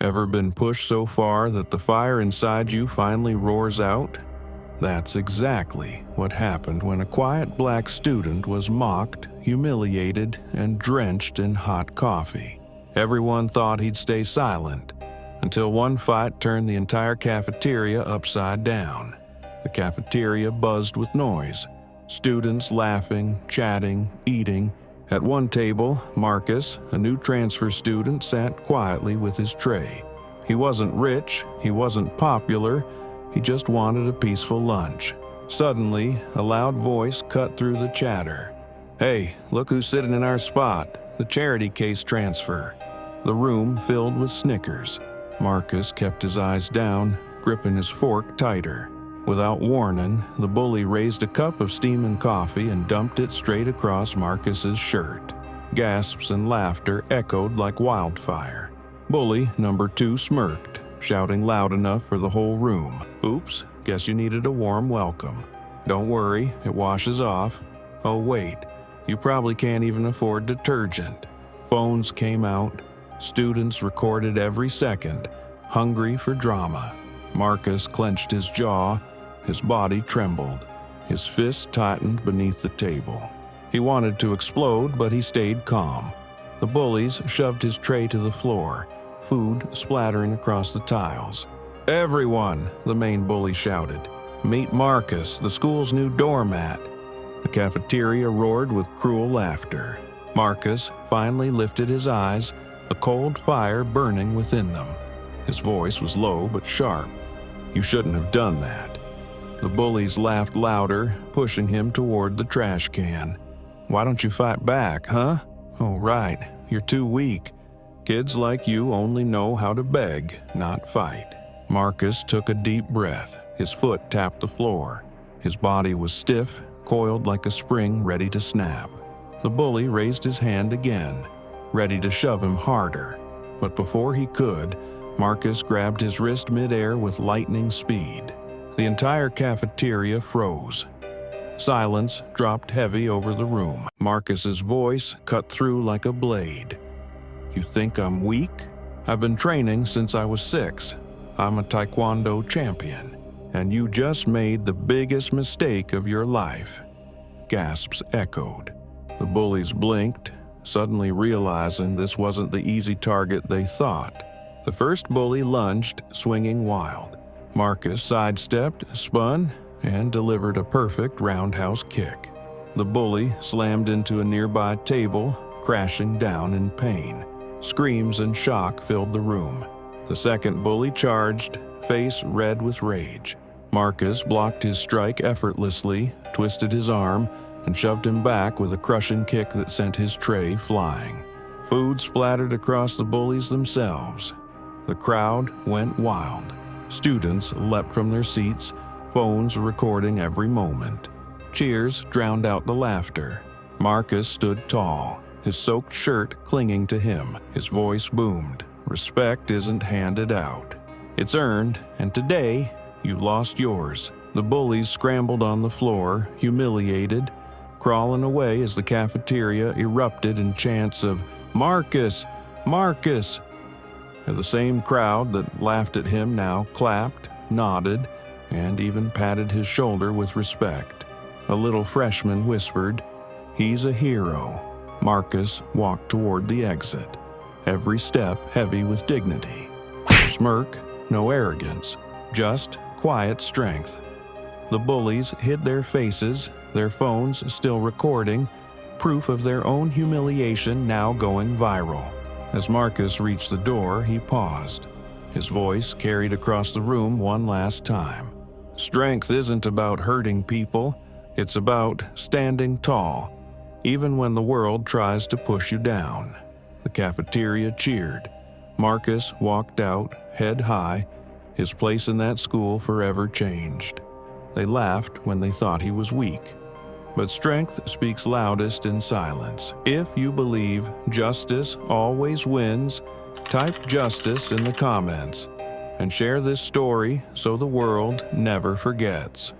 Ever been pushed so far that the fire inside you finally roars out? That's exactly what happened when a quiet black student was mocked, humiliated, and drenched in hot coffee. Everyone thought he'd stay silent, until one fight turned the entire cafeteria upside down. The cafeteria buzzed with noise, students laughing, chatting, eating. At one table, Marcus, a new transfer student, sat quietly with his tray. He wasn't rich, he wasn't popular, he just wanted a peaceful lunch. Suddenly, a loud voice cut through the chatter. "Hey, look who's sitting in our spot, the charity case transfer." The room filled with snickers. Marcus kept his eyes down, gripping his fork tighter. Without warning, the bully raised a cup of steaming coffee and dumped it straight across Marcus's shirt. Gasps and laughter echoed like wildfire. Bully number 2 smirked, shouting loud enough for the whole room. "Oops, guess you needed a warm welcome. Don't worry, it washes off. Oh wait, you probably can't even afford detergent." Phones came out. Students recorded every second, hungry for drama. Marcus clenched his jaw. His body trembled. His fists tightened beneath the table. He wanted to explode, but he stayed calm. The bullies shoved his tray to the floor, food splattering across the tiles. "Everyone," the main bully shouted. "Meet Marcus, the school's new doormat." The cafeteria roared with cruel laughter. Marcus finally lifted his eyes, a cold fire burning within them. His voice was low but sharp. "You shouldn't have done that." The bullies laughed louder, pushing him toward the trash can. "Why don't you fight back, huh? Oh, right, you're too weak. Kids like you only know how to beg, not fight." Marcus took a deep breath. His foot tapped the floor. His body was stiff, coiled like a spring ready to snap. The bully raised his hand again, ready to shove him harder. But before he could, Marcus grabbed his wrist midair with lightning speed. The entire cafeteria froze. Silence dropped heavy over the room. Marcus's voice cut through like a blade. "You think I'm weak? I've been training since I was 6. I'm a Taekwondo champion, and you just made the biggest mistake of your life." Gasps echoed. The bullies blinked, suddenly realizing this wasn't the easy target they thought. The first bully lunged, swinging wild. Marcus sidestepped, spun, and delivered a perfect roundhouse kick. The bully slammed into a nearby table, crashing down in pain. Screams and shock filled the room. The second bully charged, face red with rage. Marcus blocked his strike effortlessly, twisted his arm, and shoved him back with a crushing kick that sent his tray flying. Food splattered across the bullies themselves. The crowd went wild. Students leapt from their seats, phones recording every moment. Cheers drowned out the laughter. Marcus stood tall, his soaked shirt clinging to him. His voice boomed. "Respect isn't handed out. It's earned, and today, you lost yours." The bullies scrambled on the floor, humiliated, crawling away as the cafeteria erupted in chants of "Marcus! Marcus!" The same crowd that laughed at him now clapped, nodded, and even patted his shoulder with respect. A little freshman whispered, "He's a hero." Marcus walked toward the exit, every step heavy with dignity. No smirk, no arrogance, just quiet strength. The bullies hid their faces, their phones still recording, proof of their own humiliation now going viral. As Marcus reached the door, he paused. His voice carried across the room one last time. "Strength isn't about hurting people. It's about standing tall, even when the world tries to push you down." The cafeteria cheered. Marcus walked out, head high, his place in that school forever changed. They laughed when they thought he was weak. But strength speaks loudest in silence. If you believe justice always wins, type justice in the comments and share this story so the world never forgets.